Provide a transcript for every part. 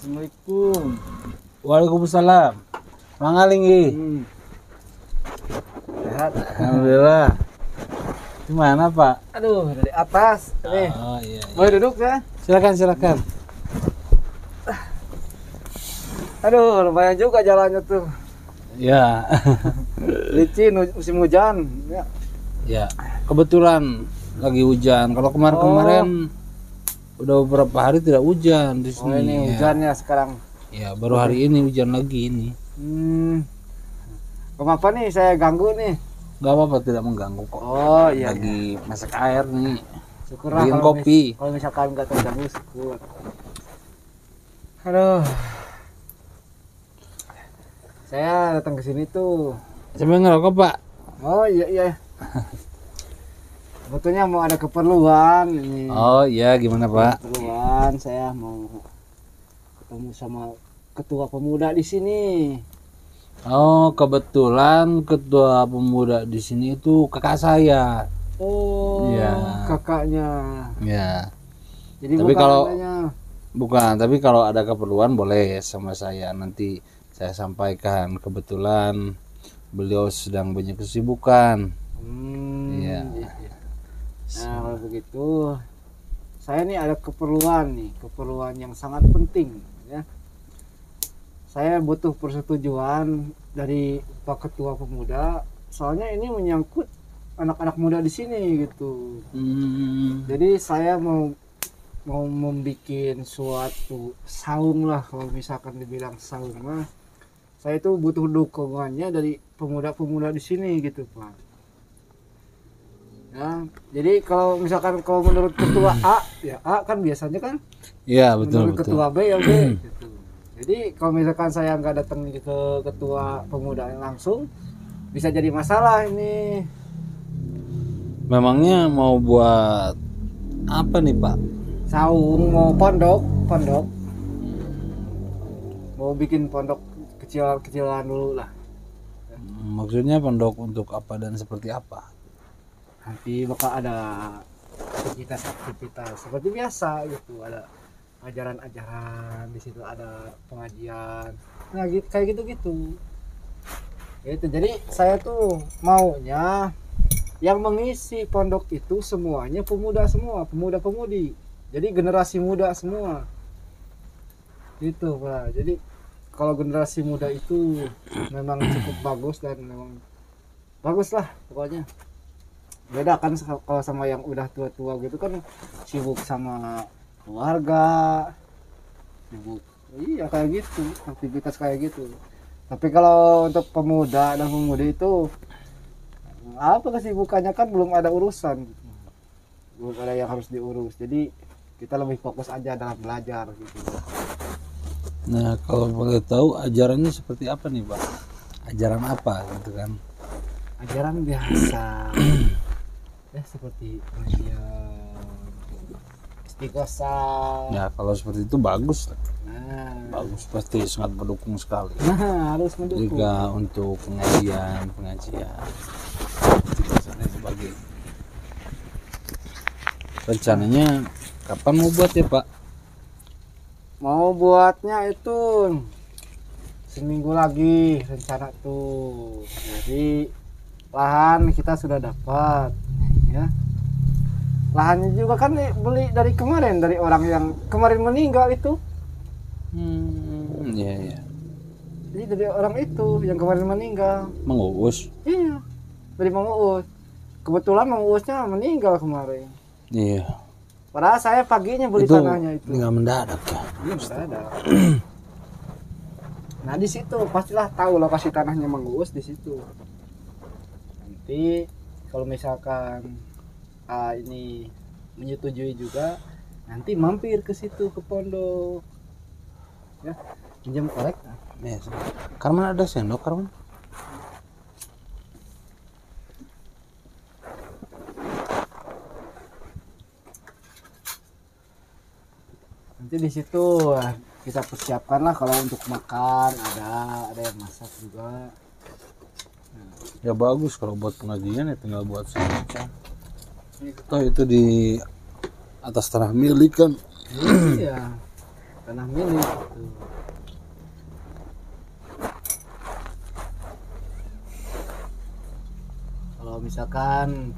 Assalamualaikum. Waalaikumsalam. Mangalinggi. Sehat. Alhamdulillah. Gimana Pak? Aduh, dari atas. Nih. Oh iya. Boleh duduk ya? Silakan. Aduh, lumayan juga jalannya tuh. Ya. Licin musim hujan. Ya. Ya. Kebetulan lagi hujan. Kalau kemarin-kemarin udah beberapa hari tidak hujan di Oh, sini. ini hujannya sekarang. Ya, baru hari ini hujan lagi ini. Kenapa nih saya ganggu nih? Gak apa-apa, tidak mengganggu kok. Oh iya. Lagi masak air nih. Syukurlah Bikin kalau kopi. kalau misalkan nggak terganggu, syukur. Aduh. Saya datang ke sini tuh. Sambil ngerokok Pak. Oh iya. Sebetulnya mau ada keperluan ini. Oh iya, gimana Pak? Keperluan saya mau ketemu sama ketua pemuda di sini. Oh, kebetulan ketua pemuda di sini itu kakak saya. Oh, Iya. kakaknya. Ya. Jadi Tapi bukan adanya. tapi kalau ada keperluan boleh sama saya, nanti saya sampaikan. Kebetulan beliau sedang banyak kesibukan. Iya. Iya. Nah, kalau begitu saya nih ada keperluan yang sangat penting ya. Saya butuh persetujuan dari Pak Ketua Pemuda, soalnya ini menyangkut anak-anak muda di sini gitu. Jadi saya mau membuat suatu saung lah, kalau misalkan dibilang saung mah. Saya itu butuh dukungannya dari pemuda-pemuda di sini gitu Pak. Ya, jadi kalau menurut ketua A, ya A kan biasanya kan. Iya, betul. Menurut ketua B ya B gitu. Jadi kalau misalkan saya nggak datang ke ketua pemuda langsung, bisa jadi masalah ini. Memangnya mau buat apa nih Pak? Saung mau pondok. Mau bikin pondok kecilan dulu lah. Maksudnya pondok untuk apa dan seperti apa? Nanti bakal ada aktivitas seperti biasa gitu, ada ajaran-ajaran di situ, ada pengajian, nah gitu, kayak gitu gitu. Jadi saya tuh maunya yang mengisi pondok itu semuanya pemuda-pemudi, jadi generasi muda semua gitu Pak. Jadi kalau generasi muda itu memang cukup bagus dan memang bagus lah pokoknya. Beda kan kalau sama yang udah tua-tua gitu kan, sibuk sama keluarga, sibuk kayak gitu, aktivitas kayak gitu. Tapi kalau untuk pemuda dan pemudi itu apa kesibukannya kan, belum ada urusan, belum ada yang harus diurus, jadi kita lebih fokus aja dalam belajar gitu. Nah, kalau boleh tahu ajarannya seperti apa nih Pak? Ajaran apa gitu kan? Ajaran biasa ya, seperti pengajian, istighosah. Ya, kalau seperti itu bagus. Nah, Bagus, pasti sangat mendukung sekali. harus mendukung. Juga untuk pengajian dan sebagainya. Rencananya kapan mau buat ya Pak? Mau buatnya itu seminggu lagi rencana tuh. Jadi lahan kita sudah dapat ya. Lahannya juga kan beli dari kemarin, dari orang yang kemarin meninggal itu. Iya. Jadi dari orang itu yang kemarin meninggal. Mang Uus. Iya, dari Mang Uus. Kebetulan Mang Uusnya meninggal kemarin. Iya. Padahal saya paginya beli Itu tanahnya itu. nggak mendadak ya. Iya, ada. Nah di situ pastilah tahu lokasi tanahnya Mang Uus di situ. Nanti kalau misalkan ini menyetujui juga, nanti mampir ke situ, ke pondok. Ya, pinjam korek. Yes. Karena ada sendok Karman. Nanti di situ kita persiapkan lah, kalau untuk makan ada yang masak juga. Ya bagus kalau buat pengajian ya tinggal buat saja. Toh itu di atas tanah milik kan. Iya. tanah milik gitu. Kalau misalkan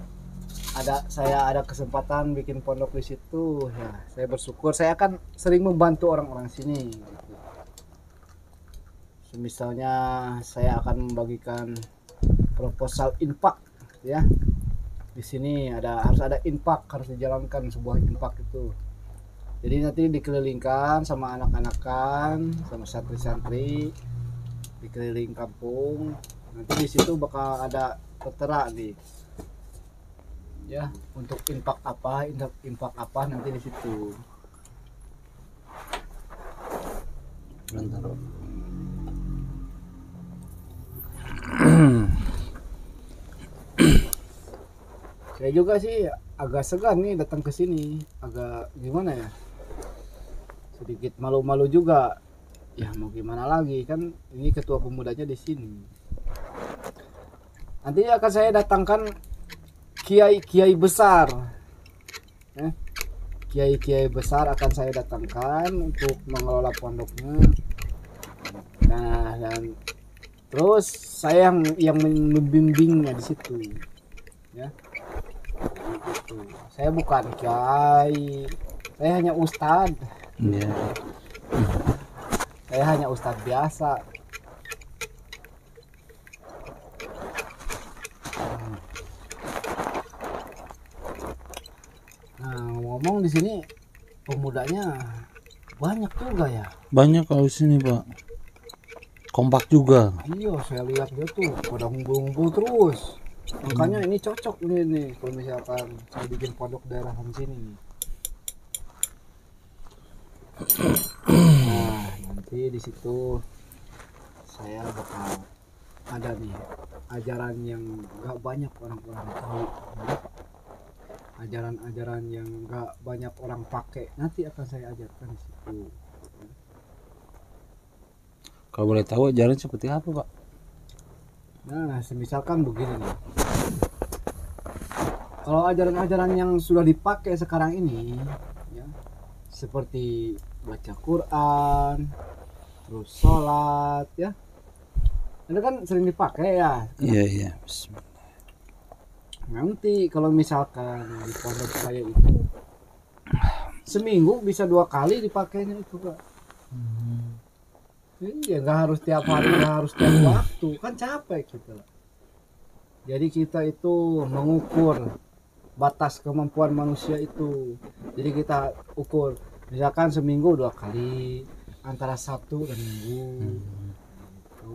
saya ada kesempatan bikin pondok di situ, ya saya bersyukur. Saya akan sering membantu orang-orang sini gitu. Misalnya saya akan membagikan proposal infak ya. Di sini harus ada infak, harus dijalankan sebuah infak itu. Jadi nanti dikelilingkan sama anak-anakan, sama santri-santri, dikeliling kampung. Nanti di situ bakal ada tertera nih, ya untuk infak apa nanti di situ. Bentar. Saya juga sih agak segan nih datang ke sini, agak gimana ya, sedikit malu-malu juga. Ya mau gimana lagi, kan ini ketua pemudanya di sini. Nanti akan saya datangkan kiai-kiai besar, ya. Kiai-kiai besar akan saya datangkan untuk mengelola pondoknya. Nah, dan terus saya yang membimbingnya di situ, ya. Gitu. Saya bukan kiai, saya hanya ustadz. Iya. Saya hanya ustadz biasa. Nah, ngomong di sini pemudanya banyak juga ya. Banyak kalau di sini, Pak. Kompak juga. Iya, saya lihat dia tuh pada ngumpul-ngumpul terus. Makanya ini cocok nih kalau misalkan saya bikin pondok daerahan sini nih. Nah, nanti di situ saya bakal ada nih ajaran yang gak banyak orang-orang tahu, ajaran-ajaran yang gak banyak orang pakai, nanti akan saya ajarkan di situ. Kalau boleh tahu ajaran seperti apa, Pak? Nah, misalkan begini nih. Kalau ajaran-ajaran yang sudah dipakai sekarang ini, ya, seperti baca Quran, terus sholat, ya, itu kan sering dipakai ya. Iya, iya. Nanti kalau misalkan di pondok saya itu seminggu bisa 2 kali dipakainya itu, Pak. Iya, nggak harus tiap hari, nggak harus tiap waktu, kan capek kita. Jadi kita itu mengukur batas kemampuan manusia itu. Jadi kita ukur, misalkan seminggu 2 kali, antara Sabtu dan Minggu. Gitu.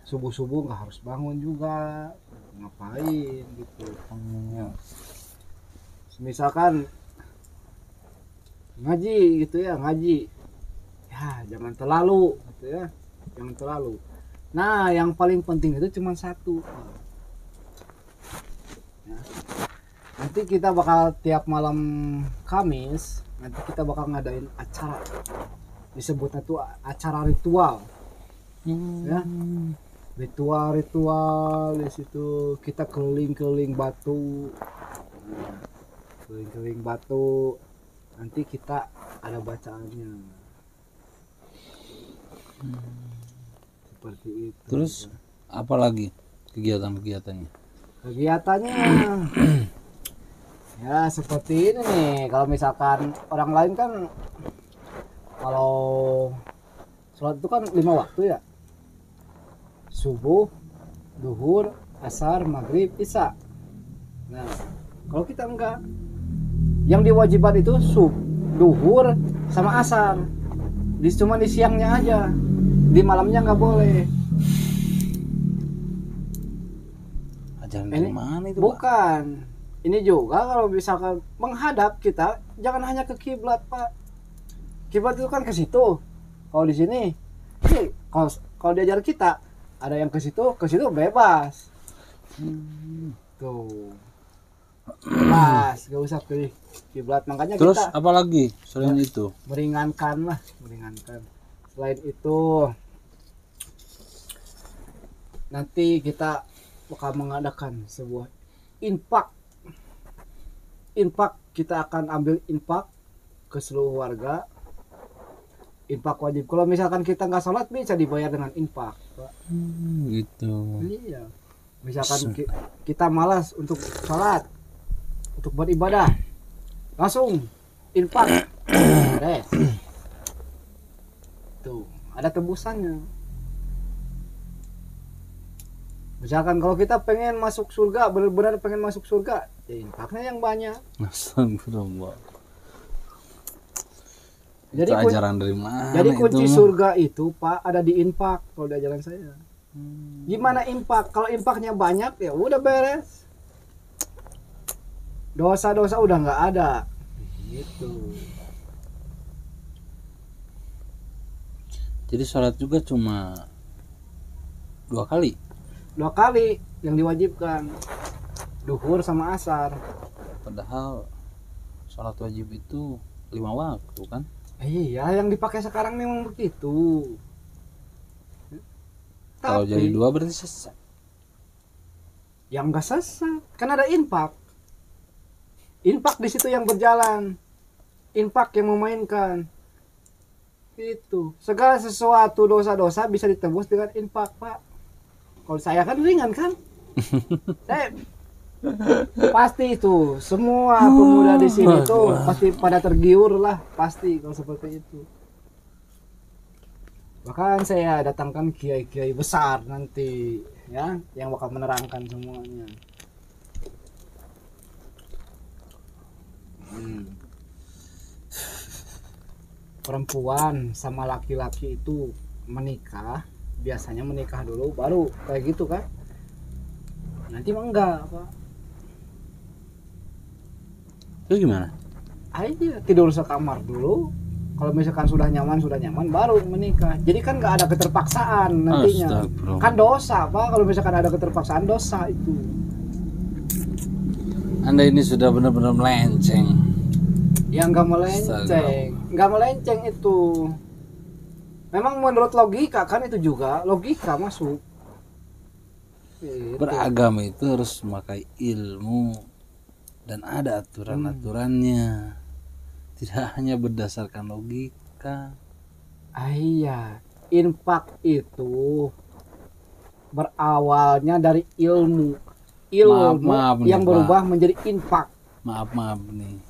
Subuh-subuh nggak harus bangun juga, ngapain gitu. Ya. Misalkan ngaji gitu ya, ngaji. Ya, jangan terlalu gitu ya, jangan terlalu. Nah, yang paling penting itu cuma satu, ya. Nanti kita bakal tiap malam Kamis, nanti kita bakal ngadain acara, disebutnya tuh acara ritual, ya, ritual di situ kita keliling-keliling batu, keliling-keliling batu, nanti kita ada bacaannya. Seperti itu. Terus apa lagi kegiatan-kegiatannya? Kegiatannya ya seperti ini nih. Kalau misalkan orang lain kan kalau sholat itu kan 5 waktu ya, subuh, duhur, asar, maghrib, isya. Nah, kalau kita enggak, yang diwajibkan itu duhur sama asar. Cuma di siangnya aja, di malamnya nggak boleh. Ajaran dari mana itu, Pak? Bukan, ini juga kalau misalkan menghadap kita jangan hanya ke kiblat, Pak. Kiblat itu kan ke situ. Kalau di sini, kalau diajar kita ada yang ke situ bebas. Tuh, bebas, gak usah pilih kiblat. Makanya terus kita apa lagi selain itu? meringankan. Selain itu nanti kita bakal mengadakan sebuah infak. Kita akan ambil infak ke seluruh warga. infak wajib. Kalau misalkan kita nggak sholat bisa dibayar dengan infak, Pak. Gitu. Iya. Misalkan kita malas untuk sholat, untuk beribadah, langsung infak. Beres. Tuh, ada tebusannya. Misalkan kalau kita pengen masuk surga, benar-benar pengen masuk surga, ya infaknya yang banyak. Astagfirullah. Jadi Itu ajaran dari mana? Jadi kunci itu? surga itu, Pak, ada di infak kalau di ajaran saya. Gimana infak? Kalau infaknya banyak ya udah beres. Dosa-dosa udah nggak ada. Gitu. Jadi sholat juga cuma 2 kali. 2 kali yang diwajibkan. Duhur sama asar. Padahal sholat wajib itu 5 waktu kan? Iya, yang dipakai sekarang memang begitu. Kalau Tapi jadi 2 berarti sesat. yang nggak sesat, kan ada infak. Infak di situ yang berjalan. Infak yang memainkan. Itu. Segala sesuatu dosa-dosa bisa ditebus dengan infak, Pak. Kalau saya kan ringan kan? Saya pasti itu semua pemuda di sini tuh pasti pada tergiur lah, pasti kalau seperti itu. Bahkan saya datangkan kiai-kiai besar nanti ya yang bakal menerangkan semuanya. Perempuan sama laki-laki itu menikah, biasanya menikah dulu baru kayak gitu kan. Nanti mah enggak, Pak. Itu gimana? Aja tidur sekamar dulu. Kalau misalkan sudah nyaman baru menikah. Jadi kan nggak ada keterpaksaan nantinya. Astagfirullah. Kan dosa, Pak. Kalau misalkan ada keterpaksaan dosa itu. Anda ini sudah benar-benar melenceng. Ya nggak melenceng, nggak melenceng itu. Memang menurut logika kan itu juga logika masuk. Gitu. Beragama itu harus memakai ilmu dan ada aturan-aturannya. Tidak hanya berdasarkan logika. Iya, infak itu berawalnya dari ilmu. Ilmu Maaf yang nih, berubah menjadi infak. Maaf nih.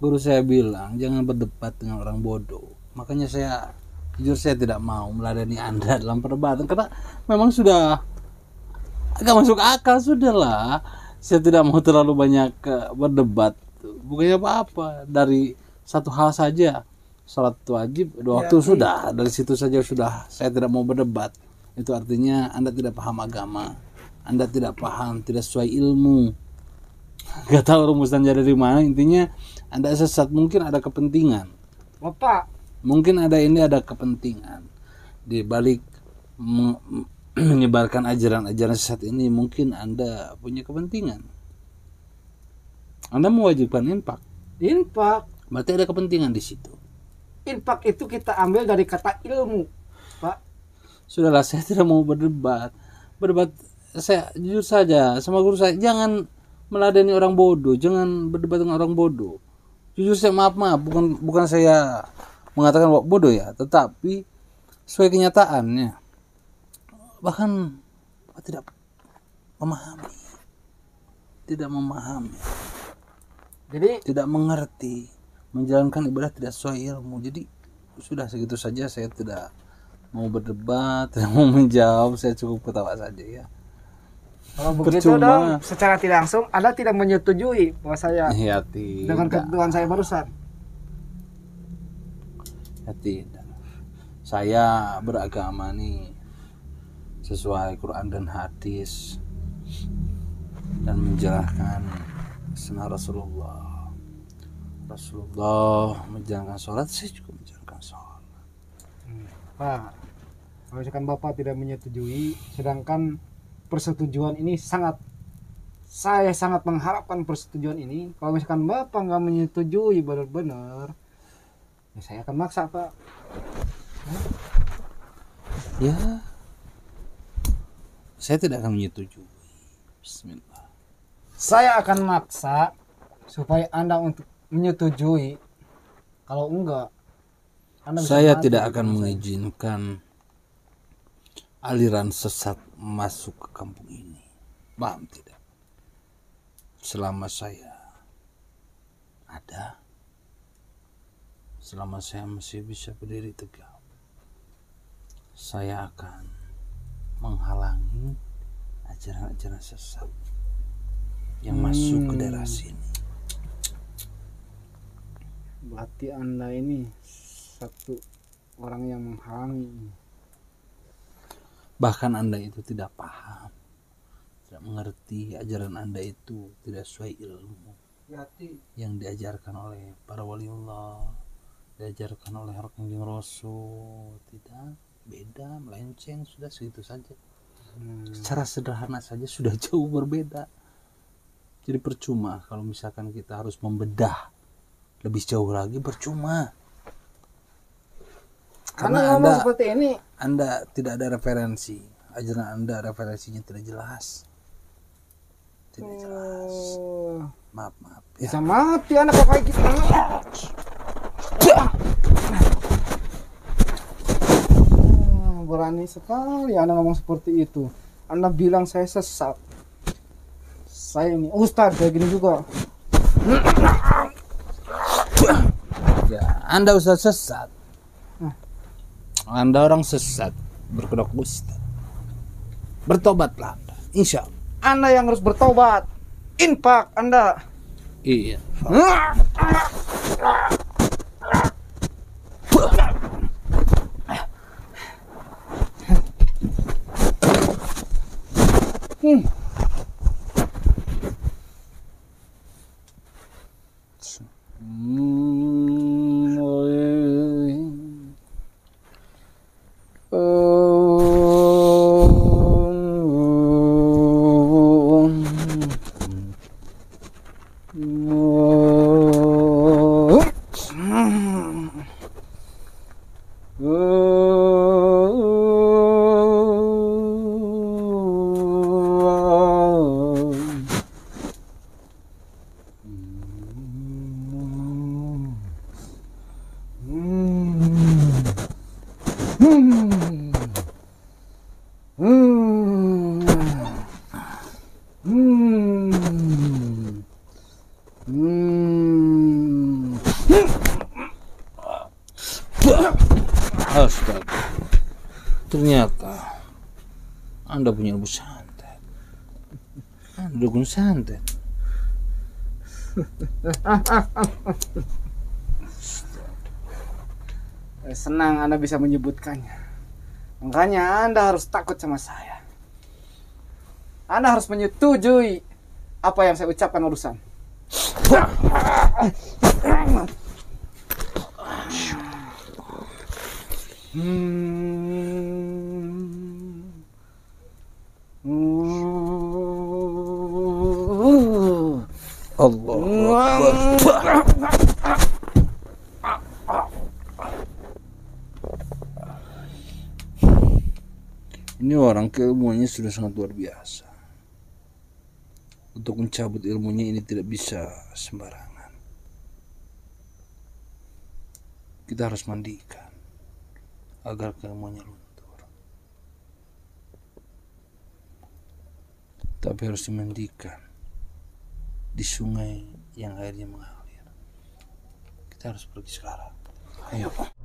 Guru saya bilang jangan berdebat dengan orang bodoh. Makanya jujur saya tidak mau meladeni Anda dalam perdebatan karena memang sudah agak masuk akal, sudahlah. Saya tidak mau terlalu banyak berdebat. Bukannya apa-apa, dari satu hal saja, sholat wajib 2 waktu sudah, dari situ saja sudah. Saya tidak mau berdebat. Itu artinya Anda tidak paham agama, Anda tidak paham, tidak sesuai ilmu, gak tahu rumusnya dari mana. Intinya Anda sesat, mungkin ada kepentingan, Bapak, mungkin ada kepentingan di balik menyebarkan ajaran-ajaran sesat ini. Mungkin Anda punya kepentingan. Anda mewajibkan infak, berarti ada kepentingan di situ. infak itu kita ambil dari kata ilmu, Pak. Sudahlah, saya tidak mau berdebat. Saya jujur saja sama guru saya, jangan meladeni orang bodoh, jangan berdebat dengan orang bodoh. Jujur saya maaf, bukan saya mengatakan bahwa bodoh ya, tetapi sesuai kenyataannya. Bahkan tidak memahami, Jadi tidak mengerti, menjalankan ibadah tidak sesuai ilmu. Jadi sudah segitu saja, saya tidak mau berdebat, tidak mau menjawab, saya cukup ketawa saja ya. kalau begitu Percuma. dong, secara tidak langsung Anda tidak menyetujui bahwa saya Ya dengan tidak, ketentuan saya barusan. ya tidak. Saya beragama nih sesuai Quran dan hadis dan menjalankan sunnah Rasulullah menjalankan sholat, saya juga menjalankan sholat. Pak, kalau misalkan Bapak tidak menyetujui, sedangkan persetujuan ini saya sangat mengharapkan persetujuan ini. Kalau misalkan Bapak nggak menyetujui benar-benar, ya saya akan maksa, Pak. Ya, saya tidak akan menyetujui. Bismillah. Saya akan maksa supaya Anda untuk menyetujui. Kalau enggak, Anda bisa Saya mati tidak di akan tangan saya. mengizinkan aliran sesat masuk ke kampung ini. Paham tidak? Selama saya ada, selama saya masih bisa berdiri tegak, saya akan menghalangi ajaran-ajaran sesat yang masuk ke daerah sini. Berarti Anda ini satu orang yang menghalangi. Bahkan Anda itu tidak paham, tidak mengerti, ajaran Anda itu tidak sesuai ilmu yang diajarkan oleh para waliullah, diajarkan oleh Rasul Rasul. Tidak, beda, melenceng, sudah segitu saja. Secara sederhana saja sudah jauh berbeda. Jadi percuma kalau misalkan kita harus membedah lebih jauh lagi, percuma. Karena ngomong seperti ini, Anda tidak ada referensi, ajaran Anda referensinya tidak jelas. Tidak jelas. Maaf ya. bisa mati anak kayak gitu. Berani sekali Anda ngomong seperti itu. Anda bilang saya sesat. Saya ini ustadz kayak gini juga. Ya, Anda ustaz sesat. Anda orang sesat, berkedok ustaz. Bertobatlah Anda, insya Allah. Anda yang harus bertobat. Infak Anda. Iya. Astaga, ternyata Anda punya ilmu santet. Anda dukun santet. Senang Anda bisa menyebutkannya. Makanya Anda harus takut sama saya. Anda harus menyetujui apa yang saya ucapkan urusan. Allah. Ini orang keilmuannya sudah sangat luar biasa. Untuk mencabut ilmunya ini tidak bisa sembarangan. Kita harus mandikan agar keilmuannya luntur. Tapi harus dimandikan di sungai yang airnya mengalir. Kita harus pergi sekarang. Ayo, Pak.